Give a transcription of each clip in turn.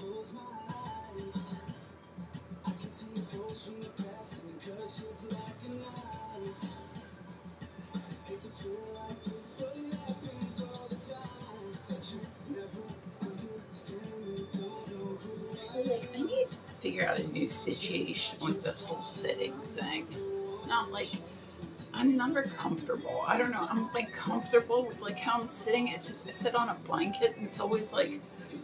I need to figure out a new situation with this whole sitting thing. It's not like I'm never comfortable. I don't know. I'm like comfortable with like how I'm sitting. It's just I sit on a blanket and it's always like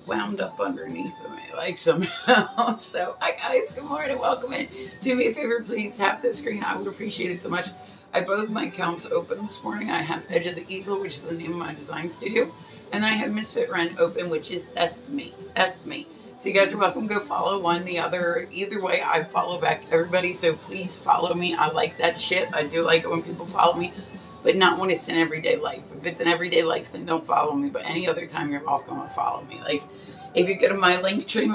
wound up underneath of me, like somehow. So, hi guys, good morning, welcome in. Do me a favor, please tap the screen. I would appreciate it so much. I both my accounts open this morning. I have Edge of the Easel, which is the name of my design studio, and I have Misfit Ren open, which is that's me. That's me. So you guys are welcome to go follow one, the other. Either way, I follow back everybody, so please follow me. I like that shit. I do like it when people follow me, but not when it's in everyday life. If it's in everyday life, then don't follow me, but any other time, you're welcome to follow me. Like, if you go to my link tree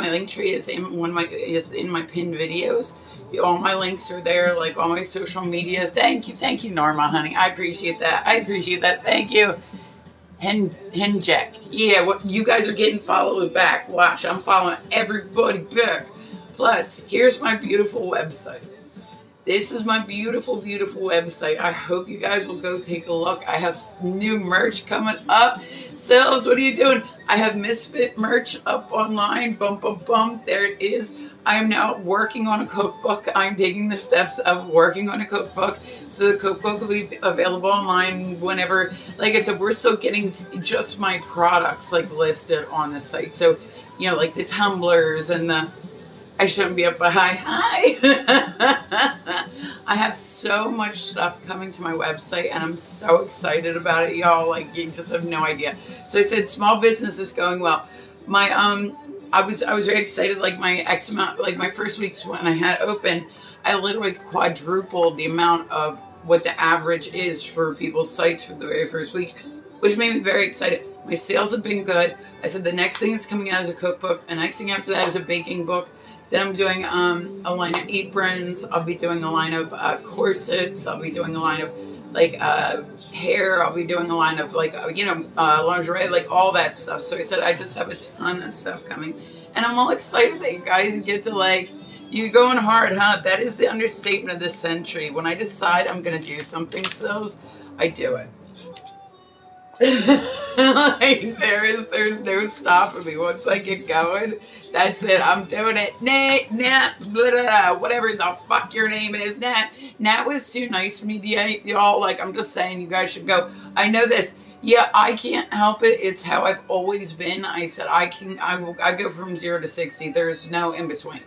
is in my pinned videos. All my links are there, like all my social media. Thank you, Norma, honey. I appreciate that. Thank you. Jack. Yeah, what you guys are getting followed back. Watch, I'm following everybody back. Plus, here's my beautiful website. This is my beautiful, beautiful website. I hope you guys will go take a look. I have new merch coming up. Sales, what are you doing? I have Misfit merch up online. Bum, bum, bum. There it is. I am now working on a cookbook. I'm taking the steps of working on a cookbook. So the cookbook will be available online whenever. Like I said, we're still getting just my products like listed on the site. So, you know, like the tumblers and the... I shouldn't be up a hi. I have so much stuff coming to my website and I'm so excited about it, y'all. Like, you just have no idea. So I said small business is going well. My I was very excited, like my X amount, like my first weeks when I had open, I literally quadrupled the amount of what the average is for people's sites for the very first week, which made me very excited. My sales have been good. I said the next thing that's coming out is a cookbook. The next thing after that is a baking book. Then I'm doing a line of aprons. I'll be doing a line of corsets. I'll be doing a line of like hair. I'll be doing a line of like lingerie, like all that stuff. So I said I just have a ton of stuff coming, and I'm all excited that you guys get to like. You're going hard, huh? That is the understatement of this century. When I decide I'm gonna do something, so I do it. Like there's no stopping me. Once I get going, that's it. I'm doing it. Nat, blah, blah, whatever the fuck your name is, Nat. Nat was too nice to me, y'all. Like, I'm just saying, you guys should go. I know this. Yeah, I can't help it. It's how I've always been. I said I go from 0 to 60. There's no in between.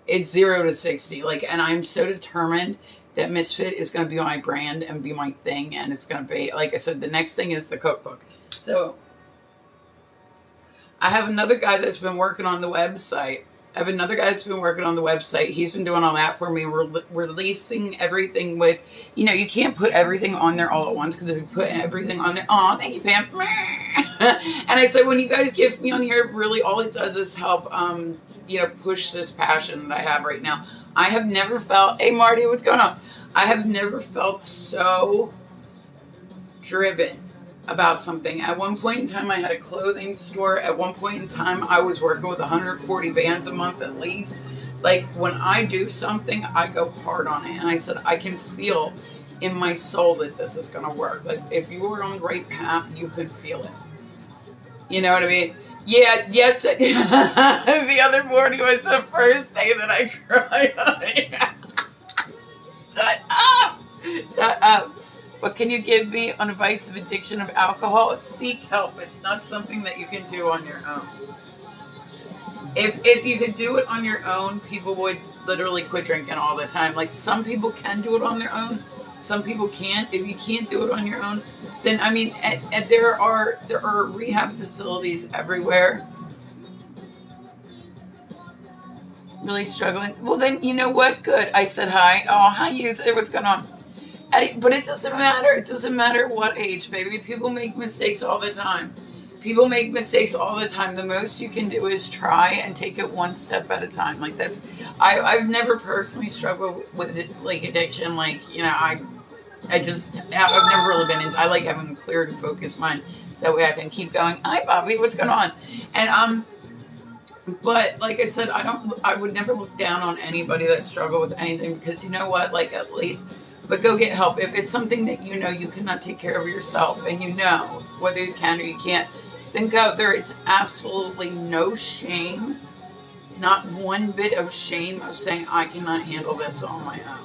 It's 0 to 60. Like, and I'm so determined that Misfit is going to be my brand and be my thing. And it's going to be, like I said, the next thing is the cookbook. So I have another guy that's been working on the website. He's been doing all that for me. We're releasing everything with, you can't put everything on there all at once, because if you put everything on there, oh, thank you, Pam. And I said, when you guys give me on here, really all it does is help, push this passion that I have right now. I have never felt, hey Marty, what's going on? I have never felt so driven about something. At one point in time, I had a clothing store. At one point in time, I was working with 140 bands a month at least. Like, when I do something, I go hard on it. And I said, I can feel in my soul that this is going to work. Like, if you were on the right path, you could feel it. You know what I mean? Yeah, yes. The other morning was the first day that I cried. Shut up. What can you give me on advice of addiction of alcohol? Seek help. It's not something that you can do on your own. If you could do it on your own, people would literally quit drinking all the time. Like, some people can do it on their own. Some people can't. If you can't do it on your own, then, I mean, and there are rehab facilities everywhere. Really struggling? Well, then, you know what? Good. I said hi. Oh, hi, you. What's going on? But it doesn't matter. It doesn't matter what age, baby. People make mistakes all the time. The most you can do is try and take it one step at a time. Like, that's... I've never personally struggled with like addiction. Like, I've never really been I like having a clear and focused mind, so that way I can keep going. Hi, Bobby. What's going on? And But like I said, I would never look down on anybody that struggle with anything, because you know what, like, at least, but go get help. If it's something that you know you cannot take care of yourself, and you know whether you can or you can't, then go. There is absolutely no shame, not one bit of shame of saying, I cannot handle this on my own.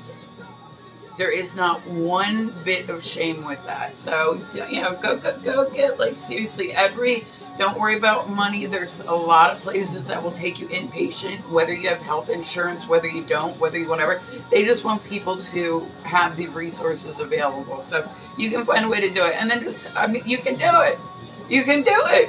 There is not one bit of shame with that. So, you know, go get, like, seriously, don't worry about money. There's a lot of places that will take you inpatient, whether you have health insurance, whether you don't, whether you whatever. They just want people to have the resources available. So you can find a way to do it. And then you can do it. You can do it.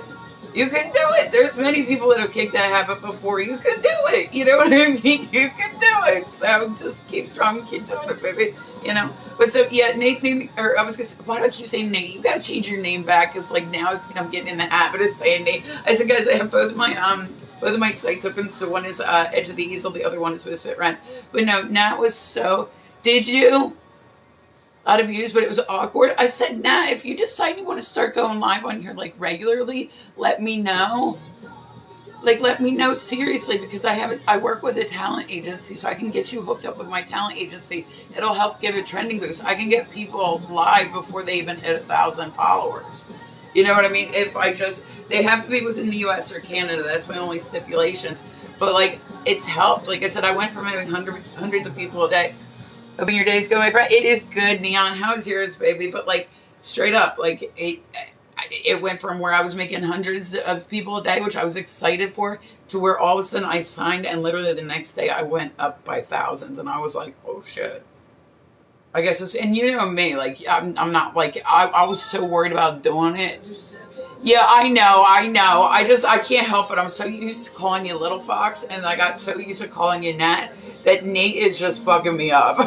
You can do it. There's many people that have kicked that habit before. You can do it. You know what I mean? You can do it. So just keep strong, keep doing it, baby. You know? But so, yeah, Nate, or I was going to say, why don't you say Nate? You got to change your name back, because, like, now I'm getting in the habit of saying Nate. I said, guys, I have both of my sites open. So one is Edge of the Easel, the other one is Misfit Rent. But no, Nat was so, did you? A lot of views, but it was awkward. I said, nah, if you decide you want to start going live on here, like, regularly, let me know. Like, let me know seriously, because I work with a talent agency, so I can get you hooked up with my talent agency. It'll help give a trending boost. I can get people live before they even hit 1,000 followers. You know what I mean? They have to be within the US or Canada. That's my only stipulations. But, like, it's helped. Like I said, I went from having hundreds of people a day. Hoping your day's good, my friend. It is good, Neon. How's yours, baby? But, like, straight up, like, it went from where I was making hundreds of people a day, which I was excited for, to where all of a sudden I signed, and literally the next day I went up by thousands, and I was like, oh shit. I guess and you know me, like, I'm not, like, I was so worried about doing it. Yeah, I know. I can't help it. I'm so used to calling you Little Fox, and I got so used to calling you Nat, that Nate is just fucking me up.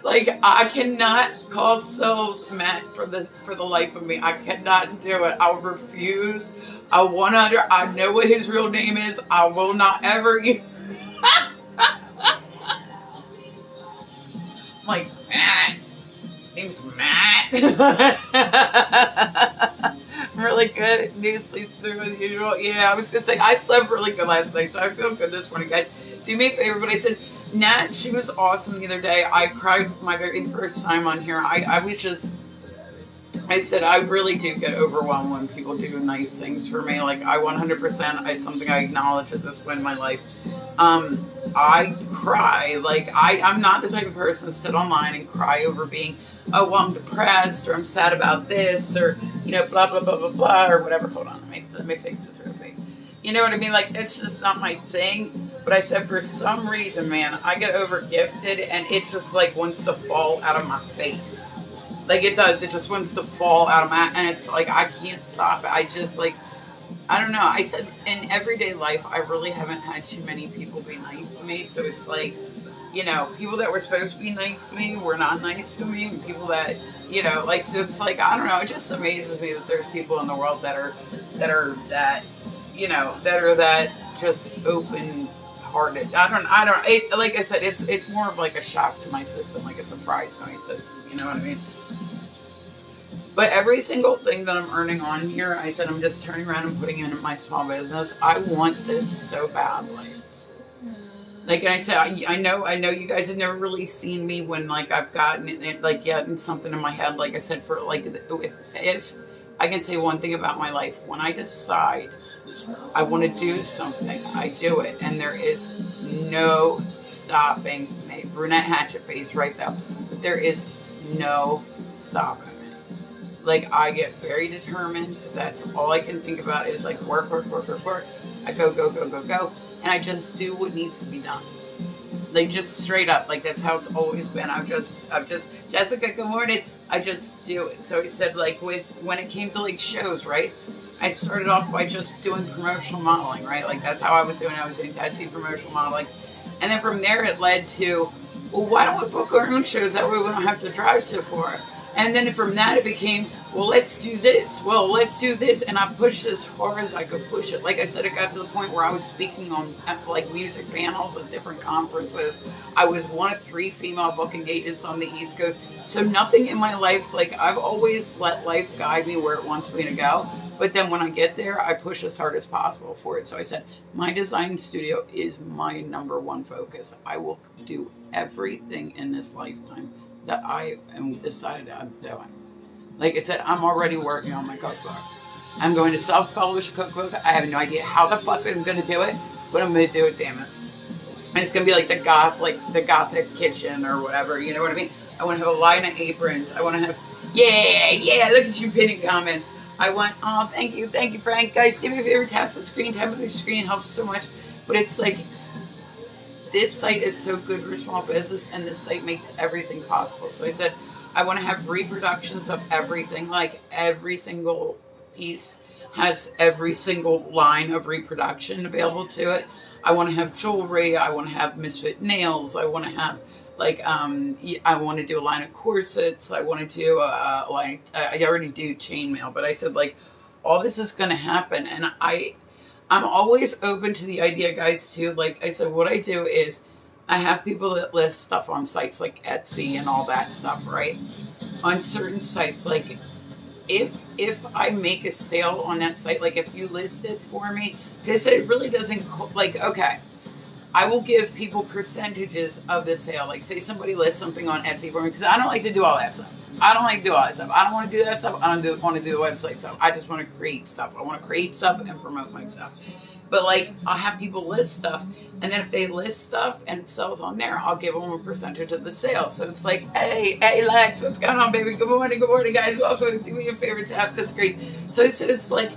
Like, I cannot call Silves Matt for the life of me. I cannot do it. I'll refuse. I know what his real name is. I will not ever. Like, Matt. Name's Matt. I'm really good. Need to sleep through as usual. Yeah, I was gonna say I slept really good last night, so I feel good this morning, guys. Do me a favor, but I said, Nat, she was awesome the other day. I cried my very first time on here. I said, I really do get overwhelmed when people do nice things for me. Like, I 100%, it's something I acknowledge at this point in my life. I cry. Like, I'm not the type of person to sit online and cry over being, oh, well, I'm depressed, or I'm sad about this, or, you know, blah, blah, blah, blah, blah, or whatever. Hold on, let me fix this real quick. You know what I mean? Like, it's just not my thing. But I said, for some reason, man, I get over gifted, and it just, like, wants to fall out of my face. Like, it does. It just wants to fall out of my, and it's like, I can't stop it. I just, like, I don't know. I said, in everyday life, I really haven't had too many people be nice to me. So it's like, you know, people that were supposed to be nice to me were not nice to me. And people that, you know, like, so it's like, I don't know. It just amazes me that there's people in the world that are that, you know, that are that just open-hearted. Like I said, it's more of like a shock to my system, like a surprise to my system. You know what I mean? But every single thing that I'm earning on here, I said, I'm just turning around and putting it in my small business. I want this so badly. Like I said, I know you guys have never really seen me when, like, I've gotten it, like, gotten something in my head. Like I said, for, like, if I can say one thing about my life, when I decide I want to do something, I do it. And there is no stopping me. Brunette hatchet face right there. But there is no stopping me. Like, I get very determined. That's all I can think about is, like, work. I go. And I just do what needs to be done. Like, just straight up. Like, that's how it's always been. I've just, Jessica, good morning. I just do it. So he said, like, when it came to, like, shows, right? I started off by just doing promotional modeling, right? Like, that's how I was doing. I was doing tattoo promotional modeling. And then from there, it led to, well, why don't we book our own shows? That way we don't have to drive so far. And then from that, it became, well, let's do this. Well, let's do this. And I pushed it as far as I could push it. Like I said, it got to the point where I was speaking on like music panels at different conferences. I was one of 3 female booking agents on the East Coast. So nothing in my life, like I've always let life guide me where it wants me to go. But then when I get there, I push as hard as possible for it. So I said, my design studio is my #1 focus. I will do everything in this lifetime that I am decided I'm doing. Like I said, I'm already working on my cookbook. I'm going to self-publish a cookbook. I have no idea how the fuck I'm going to do it, but I'm going to do it, damn it. And it's going to be like the Gothic kitchen or whatever, you know what I mean? I want to have a line of aprons. I want to have, yeah, look at you pinning comments. I want, oh, thank you, Frank. Guys, do me a favor, tap the screen. Tap the screen helps so much. But it's like, this site is so good for small business, and this site makes everything possible. So I said, I want to have reproductions of everything. Like every single piece has every single line of reproduction available to it. I want to have jewelry. I want to have misfit nails. I want to have like, I want to do a line of corsets. I want to do a line, I already do chainmail, but I said like, all this is going to happen. And I'm always open to the idea, guys, too. Like I said, what I do is I have people that list stuff on sites like Etsy and all that stuff, right? On certain sites, like if I make a sale on that site, like if you list it for me, because it really doesn't, like, okay, I will give people percentages of the sale. Like say somebody lists something on Etsy for me, because I don't like to do all that stuff. I don't like to do all that stuff. I don't want to do that stuff. I don't want to do the website stuff. I just want to create stuff. I want to create stuff and promote my stuff. But like, I'll have people list stuff, and then if they list stuff and it sells on there, I'll give them a percentage of the sale. So it's like, hey Lex, what's going on, baby? Good morning, guys. Welcome. Do me a favor, tap the screen. So it's like,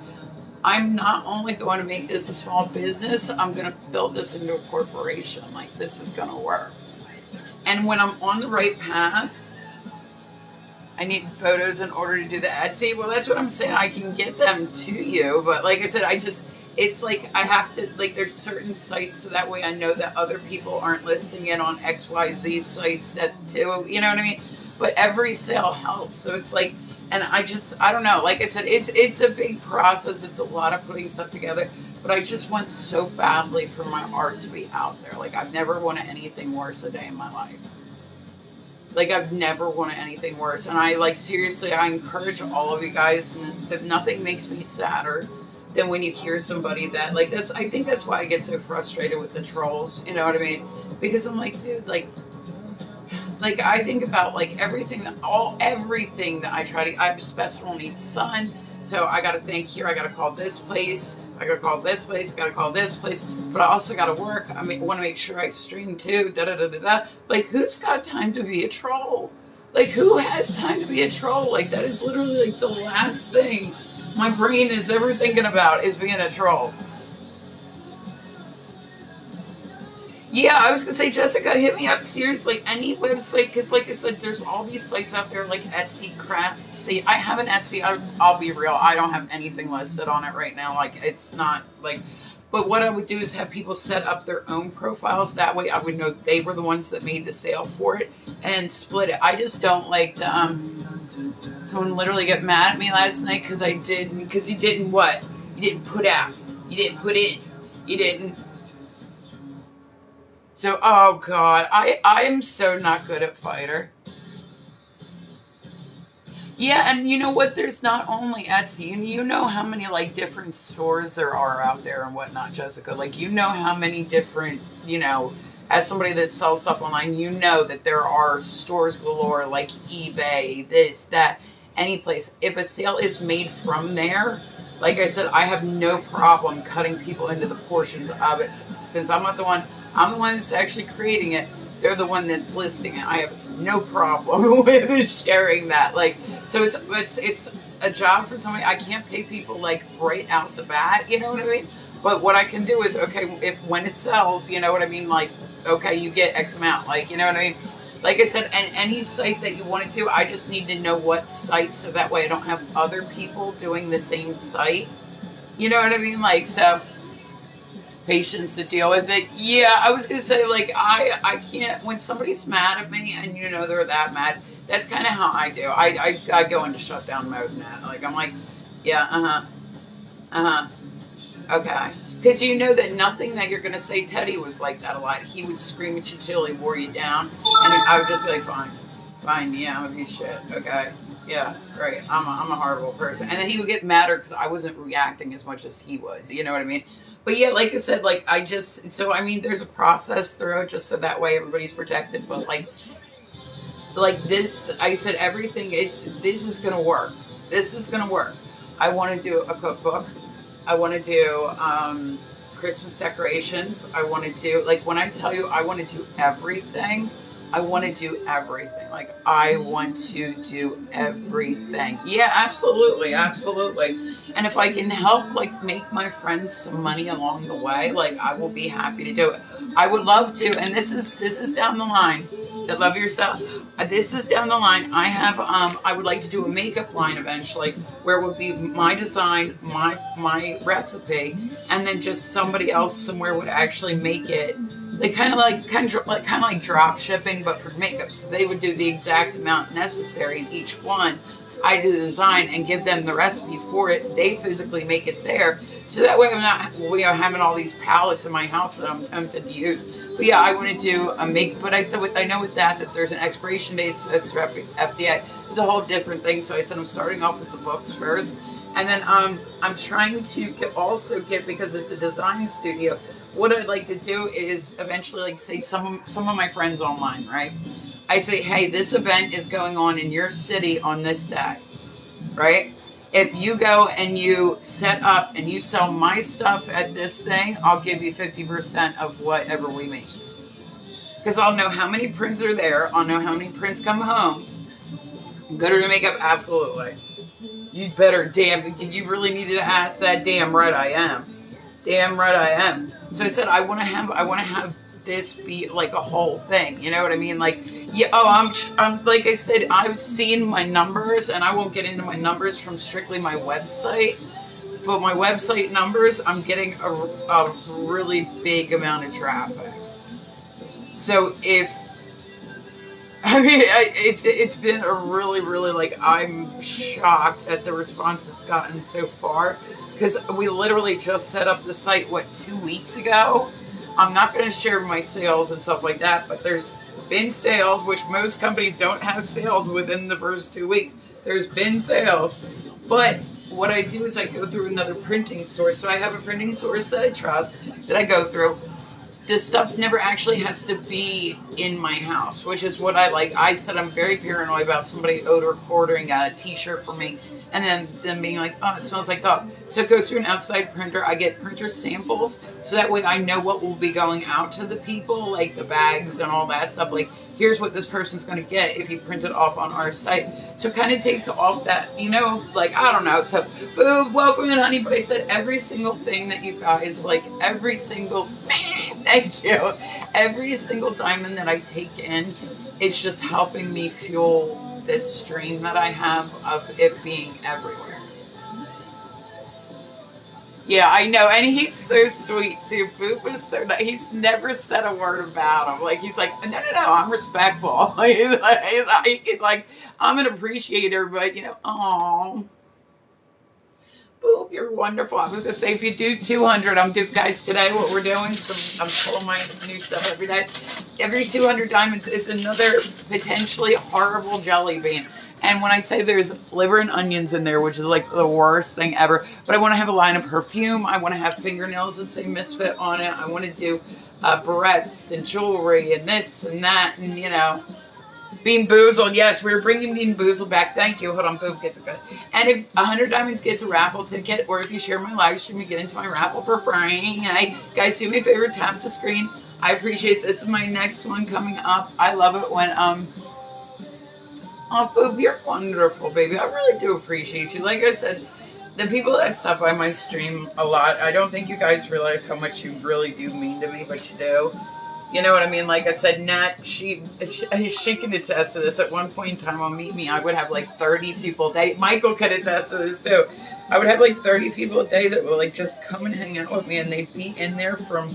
I'm not only going to make this a small business, I'm going to build this into a corporation. Like, this is going to work. And when I'm on the right path, I need photos in order to do the Etsy. Well, that's what I'm saying. I can get them to you. But like I said, it's like I have to, like, there's certain sites so that way I know that other people aren't listing it on XYZ sites that too, you know what I mean? But every sale helps. So it's like, and I don't know, like I said, it's a big process. It's a lot of putting stuff together, but I just want so badly for my art to be out there. Like I've never wanted anything worse a day in my life. Like I've never wanted anything worse. And I like, seriously, I encourage all of you guys, that nothing makes me sadder than when you hear somebody that, like, I think that's why I get so frustrated with the trolls, you know what I mean? Because I'm like, dude, like I think about like everything that I try to, I have a special needs son, so I gotta think here, I gotta call this place, I gotta call this place, I gotta call this place, but I also gotta work. I mean, want to make sure I stream too, Like, who's got time to be a troll? Like, who has time to be a troll? Like, that is literally like the last thing my brain is ever thinking about, is being a troll. Yeah, I was going to say, Jessica, hit me up, seriously, any website, because like I said, there's all these sites out there, like Etsy, Craft. See, I have an Etsy, I'll be real, I don't have anything listed on it right now, like, it's not, like, but what I would do is have people set up their own profiles, that way I would know they were the ones that made the sale for it, and split it. I just don't like to, someone literally got mad at me last night because you didn't what? You didn't put out, you didn't put in, you didn't. So, oh God, I am so not good at Fighter. Yeah, and you know what? There's not only Etsy, and you know how many like different stores there are out there and whatnot, Jessica. Like, you know how many different, you know, as somebody that sells stuff online, you know that there are stores galore, like eBay, this, that, any place. If a sale is made from there, like I said, I have no problem cutting people into the portions of it. Since I'm not the one, I'm the one that's actually creating it. They're the one that's listing it. I have no problem with sharing that. Like, so it's a job for somebody. I can't pay people like right out the bat, you know what I mean? But what I can do is, okay, when it sells, you know what I mean? Like, okay, you get X amount, like, you know what I mean? Like I said, and any site that you want it to, I just need to know what site, so that way I don't have other people doing the same site. You know what I mean? Like, so patience to deal with it. Yeah, I was gonna say, like, I can't, when somebody's mad at me and you know they're that mad, That's kind of how I do. I go into shutdown mode now. Like, I'm like, yeah, okay. Because you know that nothing that you're going to say, Teddy was like that a lot. He would scream at you till he wore you down. And I would just be like, fine, yeah, I'm a piece of shit. Okay, yeah, great. I'm a horrible person. And then he would get madder because I wasn't reacting as much as he was. You know what I mean? But yeah, like I said, like so I mean, there's a process through it just so that way everybody's protected. But like this, I said everything. This is gonna work. This is gonna work. I want to do a cookbook. I want to do Christmas decorations. I want to do, like, when I tell you I want to do everything, I want to do everything. Like, I want to do everything. Yeah, absolutely, absolutely. And if I can help, like, make my friends some money along the way, like, I will be happy to do it. I would love to, and this is down the line. Love yourself. This is down the line. I have I would like to do a makeup line eventually, where it would be my design, my recipe, and then just somebody else somewhere would actually make it. They kind of like drop shipping, but for makeup. So they would do the exact amount necessary in each one. I do the design and give them the recipe for it. They physically make it there. So that way I'm not, having all these palettes in my house that I'm tempted to use. But yeah, I want to do a but I said, I know with that there's an expiration date, so that's FDA. It's a whole different thing. So I said I'm starting off with the books first. And then I'm trying to get, because it's a design studio, what I'd like to do is eventually, like, say some of my friends online, right? I say, hey, this event is going on in your city on this day, right? If you go and you set up and you sell my stuff at this thing, I'll give you 50% of whatever we make. Because I'll know how many prints are there. I'll know how many prints come home. Good at makeup? Absolutely. You'd better, damn, did you really need to ask that? Damn right I am. Damn right I am. So I said, I want to have this be like a whole thing. You know what I mean? Like, yeah, I'm like I said, I've seen my numbers, and I won't get into my numbers from strictly my website, but my website numbers, I'm getting a really big amount of traffic. So it's been a really, really, like, I'm shocked at the response it's gotten so far, because we literally just set up the site, 2 weeks ago? I'm not going to share my sales and stuff like that, but there's been sales, which most companies don't have sales within the first 2 weeks. There's been sales, but what I do is I go through another printing source. So I have a printing source that I trust, that I go through. This stuff never actually has to be in my house, which is what I like. I said I'm very paranoid about somebody ordering a t-shirt for me and then them being like, oh, it smells like dog. So it goes through an outside printer. I get printer samples, so that way I know what will be going out to the people, like the bags and all that stuff. Like, here's what this person's going to get if you print it off on our site. So it kind of takes off that, like, I don't know. So, boom, welcome in, honey. But I said every single thing that you guys, like, every single, thank you, every single diamond that I take in, it's just helping me fuel this dream that I have of it being everywhere. Yeah, I know, and he's so sweet too. Boop is so nice. He's never said a word about him. Like, he's like, no, I'm respectful. He's like, I'm an appreciator, but oh. Boop, you're wonderful. I was gonna say, if you do 200, guys, today what we're doing, I'm pulling my new stuff every day. Every 200 diamonds is another potentially horrible jelly bean. And when I say there's liver and onions in there, which is like the worst thing ever, but I want to have a line of perfume. I want to have fingernails that say Misfit on it. I want to do barrettes and jewelry and this and that, and Bean Boozled. Yes, we're bringing Bean Boozled back. Thank you. Hold on, Boop gets it good. And if 100 Diamonds gets a raffle ticket, or if you share my live stream, you get into my raffle for free. Guys, do me a favor, tap the screen. I appreciate this. Is my next one coming up. I love it when oh, Boop, you're wonderful, baby. I really do appreciate you. Like I said, the people that stop by my stream a lot, I don't think you guys realize how much you really do mean to me, but you do. You know what I mean? Like I said, Nat, she can attest to this. At one point in time on Meet Me, I would have like 30 people a day. Michael could attest to this too. I would have like 30 people a day that would like just come and hang out with me, and they'd be in there from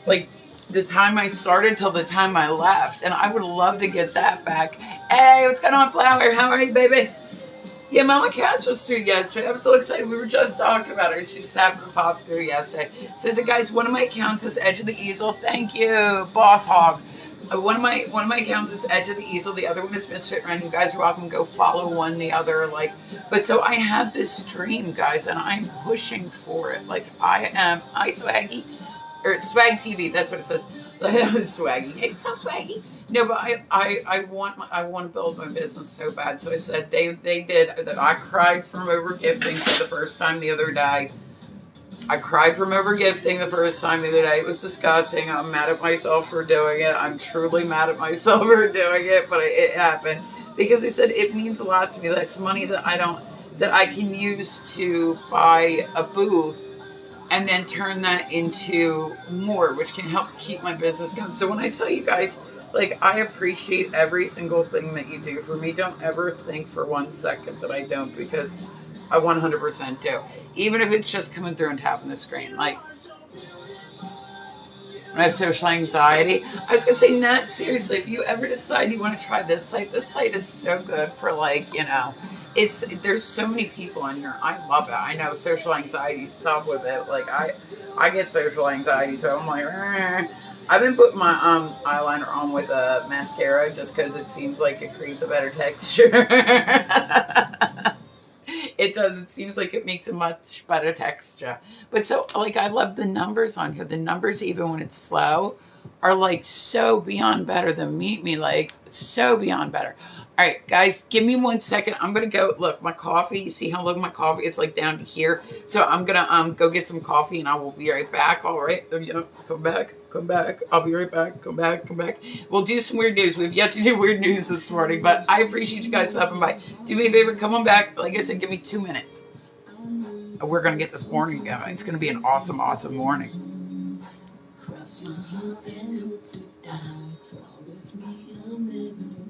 like the time I started till the time I left, and I would love to get that back. Hey, what's going on, Flower? How are you, baby? Yeah, Mama Cass was through yesterday. I'm so excited. We were just talking about her. She just happened to pop through yesterday. Says it, guys. One of my accounts is Edge of the Easel. Thank you, Boss Hog. One of my accounts is Edge of the Easel. The other one is Misfit Run. You guys are welcome to go follow one, the other. Like, but so I have this dream, guys, and I'm pushing for it. Like I Swaggy, or Swag TV. That's what it says. Swaggy. Hey, it's not Swaggy. No, but I want to build my business so bad. So I said they did that. I cried from over gifting for the first time the other day. I cried from over gifting the first time the other day. It was disgusting. I'm mad at myself for doing it. I'm truly mad at myself for doing it, but it happened because they said it means a lot to me. That's money that I can use to buy a booth and then turn that into more, which can help keep my business going. So when I tell you guys, like, I appreciate every single thing that you do for me. Don't ever think for 1 second that I don't, because I 100% do. Even if it's just coming through and tapping the screen. Like, I have social anxiety. I was going to say, Nat, seriously, if you ever decide you want to try this site is so good for, like, you know, there's so many people on here. I love it. I know social anxiety stuff with it. Like, I get social anxiety, so I'm like, I've been putting my eyeliner on with a mascara just because it seems like it creates a better texture. It does. It seems like it makes a much better texture. But so, like, I love the numbers on here. The numbers, even when it's slow, are, like, so beyond better than Meet Me. Like, so beyond better. All right, guys, give me 1 second. I'm going to go, look, my coffee, you see how low my coffee, it's like down to here. So I'm going to go get some coffee and I will be right back. All right, come back. I'll be right back. Come back. We'll do some weird news. We've yet to do weird news this morning, but I appreciate you guys stopping by. Do me a favor, come on back. Like I said, give me 2 minutes. We're going to get this morning going. It's going to be an awesome, awesome morning. Cross my heart and hope to die. Promise me I'll never